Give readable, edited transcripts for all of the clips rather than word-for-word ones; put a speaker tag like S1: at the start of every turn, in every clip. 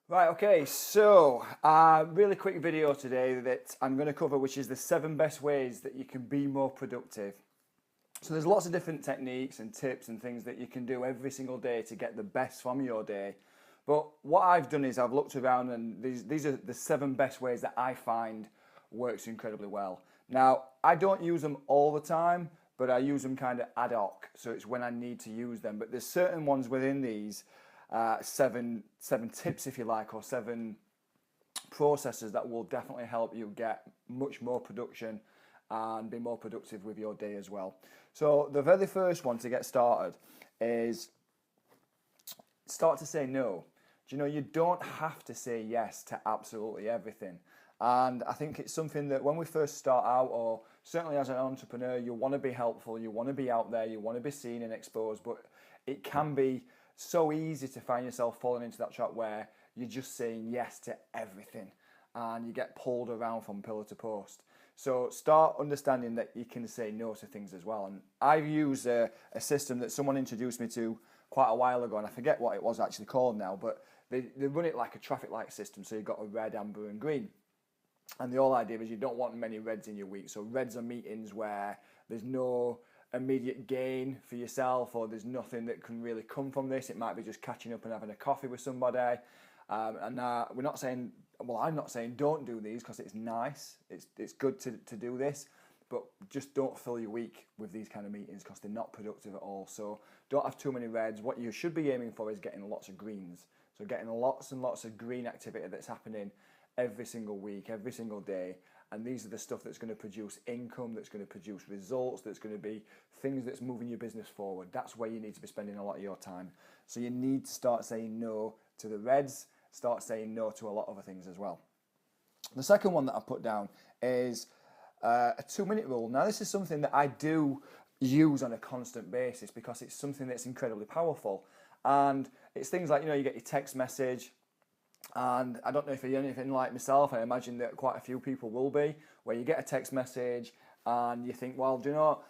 S1: Right, okay, so really quick video today that I'm going to cover, which is the 7 best ways that you can be more productive. So there's lots of different techniques and tips and things that you can do every single day to get the best from your day. But what I've done is I've looked around and these are the 7 best ways that I find works incredibly well. Now, I don't use them all the time, but I use them kind of ad hoc. So it's when I need to use them. But there's certain ones within these seven tips, if you like, or 7 processes that will definitely help you get much more production and be more productive with your day as well. So the very first one to get started is start to say no. Do you know, you don't have to say yes to absolutely everything. And I think it's something that when we first start out, or certainly as an entrepreneur, you want to be helpful, you want to be out there, you want to be seen and exposed, but it can be so easy to find yourself falling into that trap where you're just saying yes to everything and you get pulled around from pillar to post. So start understanding that you can say no to things as well. And I've used a system that someone introduced me to quite a while ago, and I forget what it was actually called now, but they run it like a traffic light system. So you've got a red, amber and green. And the whole idea is you don't want many reds in your week. So reds are meetings where there's no immediate gain for yourself, or there's nothing that can really come from this. It might be just catching up and having a coffee with somebody. We're not saying, well, I'm not saying don't do these because it's nice. It's good to do this, but just don't fill your week with these kind of meetings because they're not productive at all. So don't have too many reds. What you should be aiming for is getting lots of greens. So getting lots and lots of green activity that's happening every single week, every single day. And these are the stuff that's going to produce income, that's going to produce results, that's going to be things that's moving your business forward. That's where you need to be spending a lot of your time. So you need to start saying no to the reds, start saying no to a lot of other things as well. The second one that I put down is a 2-minute rule. Now, this is something that I do use on a constant basis because it's something that's incredibly powerful. And it's things like, you get your text message. And I don't know if you're anything like myself, I imagine that quite a few people will be, where you get a text message and you think, well, do you know,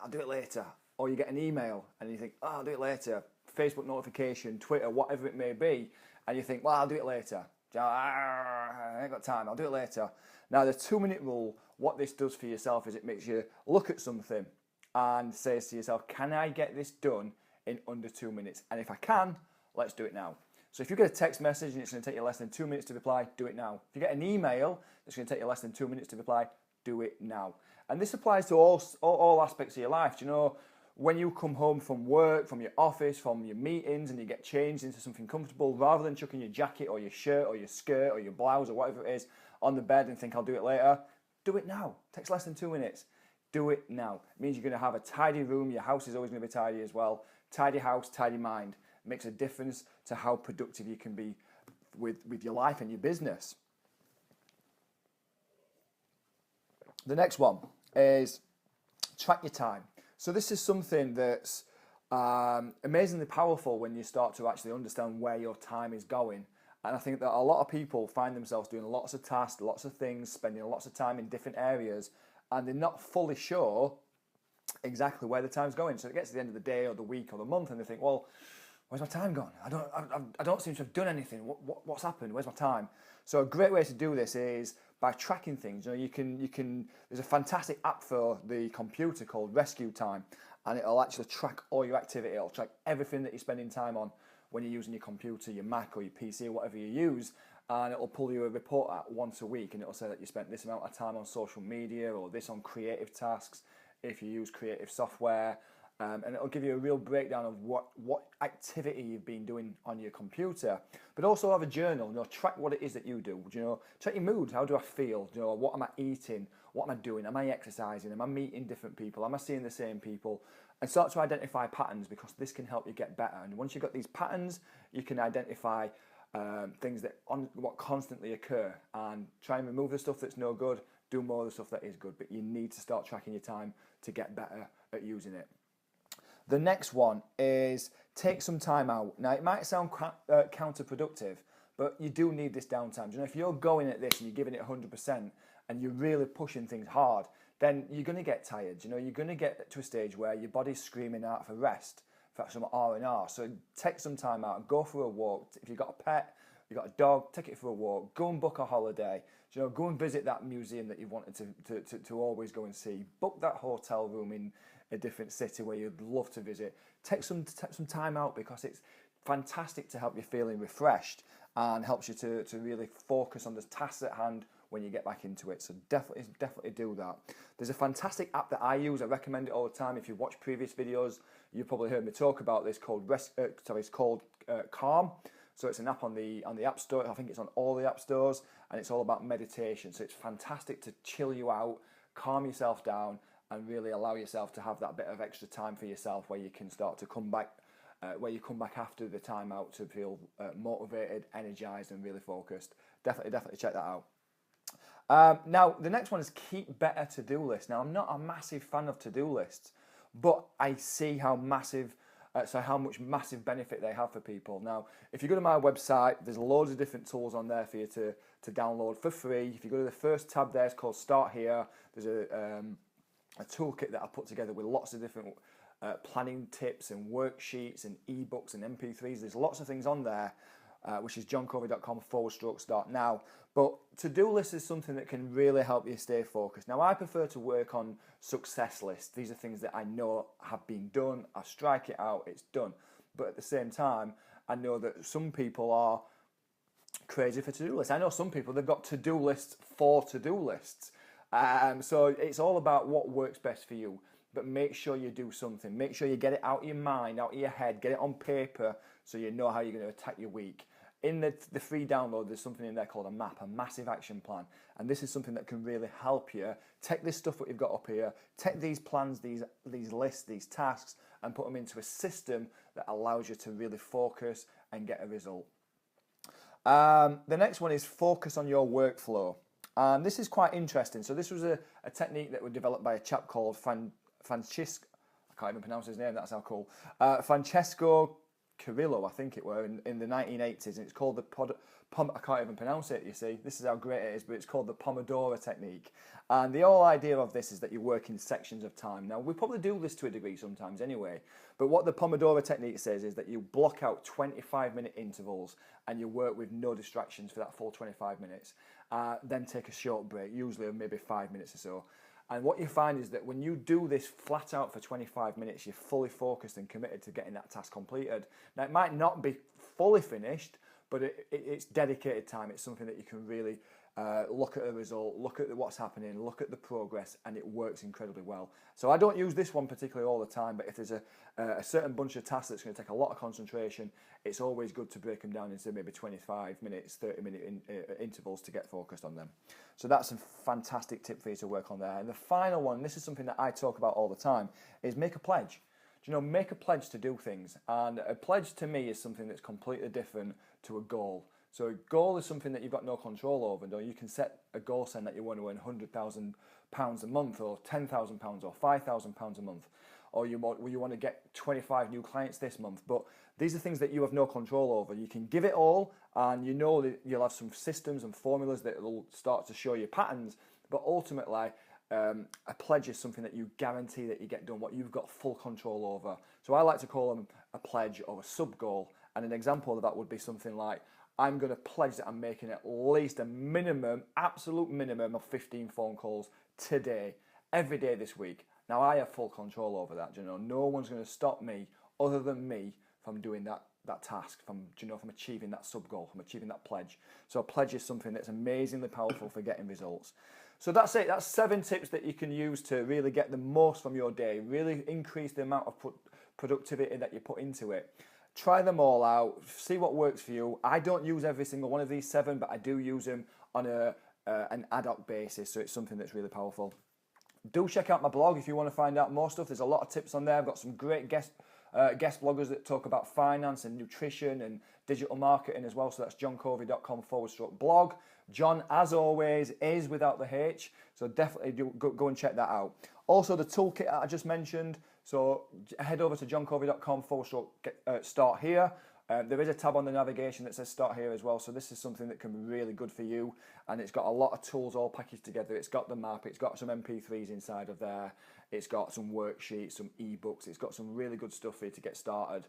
S1: I'll do it later. Or you get an email and you think, oh, I'll do it later. Facebook notification, Twitter, whatever it may be. And you think, well, I'll do it later. I ain't got time, I'll do it later. Now, the 2-minute rule, what this does for yourself is it makes you look at something and says to yourself, can I get this done in under 2 minutes? And if I can, let's do it now. So if you get a text message and it's going to take you less than 2 minutes to reply, do it now. If you get an email that's going to take you less than 2 minutes to reply, do it now. And this applies to all aspects of your life. Do you know, when you come home from work, from your office, from your meetings, and you get changed into something comfortable, rather than chucking your jacket or your shirt or your skirt or your blouse or whatever it is on the bed and think, I'll do it later, do it now. It takes less than 2 minutes. Do it now. It means you're going to have a tidy room. Your house is always going to be tidy as well. Tidy house, tidy mind. Makes a difference to how productive you can be with your life and your business. The next one is track your time. So this is something that's amazingly powerful when you start to actually understand where your time is going. And I think that a lot of people find themselves doing lots of tasks, lots of things, spending lots of time in different areas, and they're not fully sure exactly where the time's going. So it gets to the end of the day or the week or the month and they think, well, where's my time gone? I don't seem to have done anything. What's happened? Where's my time? So a great way to do this is by tracking things. You can. There's a fantastic app for the computer called Rescue Time, and it'll actually track all your activity. It'll track everything that you're spending time on when you're using your computer, your Mac or your PC or whatever you use, and it'll pull you a report out once a week, and it'll say that you spent this amount of time on social media or this on creative tasks if you use creative software. And it'll give you a real breakdown of what activity you've been doing on your computer. But also have a journal, track what it is that you do. Check your mood. How do I feel? What am I eating? What am I doing? Am I exercising? Am I meeting different people? Am I seeing the same people? And start to identify patterns, because this can help you get better. And once you've got these patterns, you can identify things that what constantly occur and try and remove the stuff that's no good, do more of the stuff that is good. But you need to start tracking your time to get better at using it. The next one is take some time out. Now, it might sound counterproductive, but you do need this downtime. If you're going at this and you're giving it 100% and you're really pushing things hard, then you're going to get tired. You're going to get to a stage where your body's screaming out for rest, for some R&R. So take some time out, go for a walk. If you've got a pet, you've got a dog, take it for a walk, go and book a holiday, go and visit that museum that you've wanted to always go and see, book that hotel room in a different city where you'd love to visit. Take some time out, because it's fantastic to help you feeling refreshed and helps you to really focus on the tasks at hand when you get back into it. So definitely do that. There's a fantastic app that I use. I recommend it all the time. If you watch previous videos, you've probably heard me talk about this, it's called Calm. So it's an app on the App Store. I think it's on all the app stores, and it's all about meditation. So it's fantastic to chill you out, calm yourself down, and really allow yourself to have that bit of extra time for yourself where you can start to come back, where you come back after the time out to feel motivated, energized, and really focused. Definitely check that out. Now, the next one is keep better to-do lists. Now, I'm not a massive fan of to-do lists, but I see how much massive benefit they have for people. Now, if you go to my website, there's loads of different tools on there for you to download for free. If you go to the first tab there, it's called Start Here. There's a toolkit that I put together with lots of different planning tips and worksheets and ebooks and MP3s. There's lots of things on there, which is joncovey.com/start now. But to-do list is something that can really help you stay focused. Now, I prefer to work on success lists. These are things that I know have been done. I strike it out, it's done. But at the same time, I know that some people are crazy for to-do lists. I know some people, they've got to-do lists for to-do lists. So it's all about what works best for you. But make sure you do something. Make sure you get it out of your mind, out of your head, get it on paper so you know how you're going to attack your week. In the free download, there's something in there called a map, a massive action plan. And this is something that can really help you take this stuff that you've got up here, take these plans, these lists, these tasks, and put them into a system that allows you to really focus and get a result. The next one is focus on your workflow. And this is quite interesting. So this was a technique that was developed by a chap called Francesco, I can't even pronounce his name, that's how cool. Francesco Carrillo, I think it were, in the 1980s, and it's called I can't even pronounce it, you see. This is how great it is, but it's called the Pomodoro Technique. And the whole idea of this is that you work in sections of time. Now, we probably do this to a degree sometimes anyway, but what the Pomodoro Technique says is that you block out 25-minute intervals and you work with no distractions for that full 25 minutes. Then take a short break, usually of maybe 5 minutes or so. And what you find is that when you do this flat out for 25 minutes, you're fully focused and committed to getting that task completed. Now, it might not be fully finished, but it's dedicated time. It's something that you can really look at the result, look at what's happening, look at the progress, and it works incredibly well. So I don't use this one particularly all the time, but if there's a certain bunch of tasks that's going to take a lot of concentration, it's always good to break them down into maybe 25 minutes, 30-minute intervals to get focused on them. So that's a fantastic tip for you to work on there. And the final one, this is something that I talk about all the time, is make a pledge. Do you know, make a pledge to do things. And a pledge to me is something that's completely different to a goal. So a goal is something that you've got no control over. No, you can set a goal saying that you want to earn £100,000 a month, or £10,000, or £5,000 a month, or you want to get 25 new clients this month. But these are things that you have no control over. You can give it all, and you know that you'll have some systems and formulas that will start to show you patterns. But ultimately, a pledge is something that you guarantee that you get done, what you've got full control over. So I like to call them a pledge or a sub-goal. And an example of that would be something like, I'm going to pledge that I'm making at least a minimum, absolute minimum of 15 phone calls today, every day this week. Now, I have full control over that. You know, no one's going to stop me other than me from doing that task, from achieving that sub-goal, from achieving that pledge. So a pledge is something that's amazingly powerful for getting results. So that's it. That's 7 tips that you can use to really get the most from your day, really increase the amount of productivity that you put into it. Try them all out, see what works for you. I don't use every single one of these 7, but I do use them on an ad hoc basis, so it's something that's really powerful. Do check out my blog if you want to find out more stuff. There's a lot of tips on there. I've got some great guest bloggers that talk about finance and nutrition and digital marketing as well, so that's joncovey.com/blog. Jon, as always, is without the H, so definitely go and check that out. Also, the toolkit I just mentioned, so head over to joncovey.com/start here. There is a tab on the navigation that says start here as well, so this is something that can be really good for you, and it's got a lot of tools all packaged together. It's got the map, it's got some MP3s inside of there, it's got some worksheets, some ebooks, it's got some really good stuff for you to get started,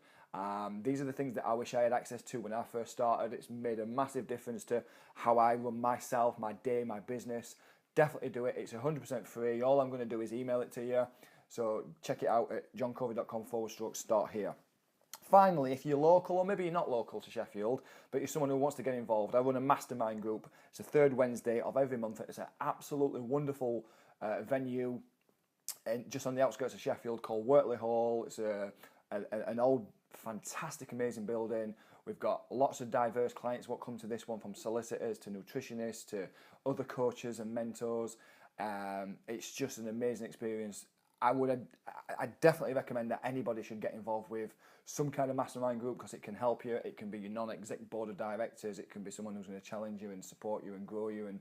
S1: These are the things that I wish I had access to when I first started. It's made a massive difference to how I run myself, my day, my business. Definitely do it. It's 100% free. All I'm going to do is email it to you. So check it out at joncovey.com/start here. Finally, if you're local, or maybe you're not local to Sheffield, but you're someone who wants to get involved, I run a mastermind group. It's the third Wednesday of every month. It's an absolutely wonderful venue and just on the outskirts of Sheffield called Wortley Hall. It's an old, fantastic, amazing building. We've got lots of diverse clients what come to this one, from solicitors to nutritionists to other coaches and mentors. It's just an amazing experience. I definitely recommend that anybody should get involved with some kind of mastermind group, because it can help you. It can be your non-exec board of directors. It can be someone who's going to challenge you and support you and grow you, and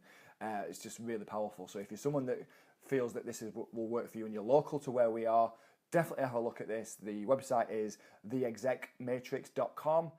S1: it's just really powerful. So if you're someone that feels that this will work for you and you're local to where we are, definitely have a look at this. The website is theexecmatrix.com.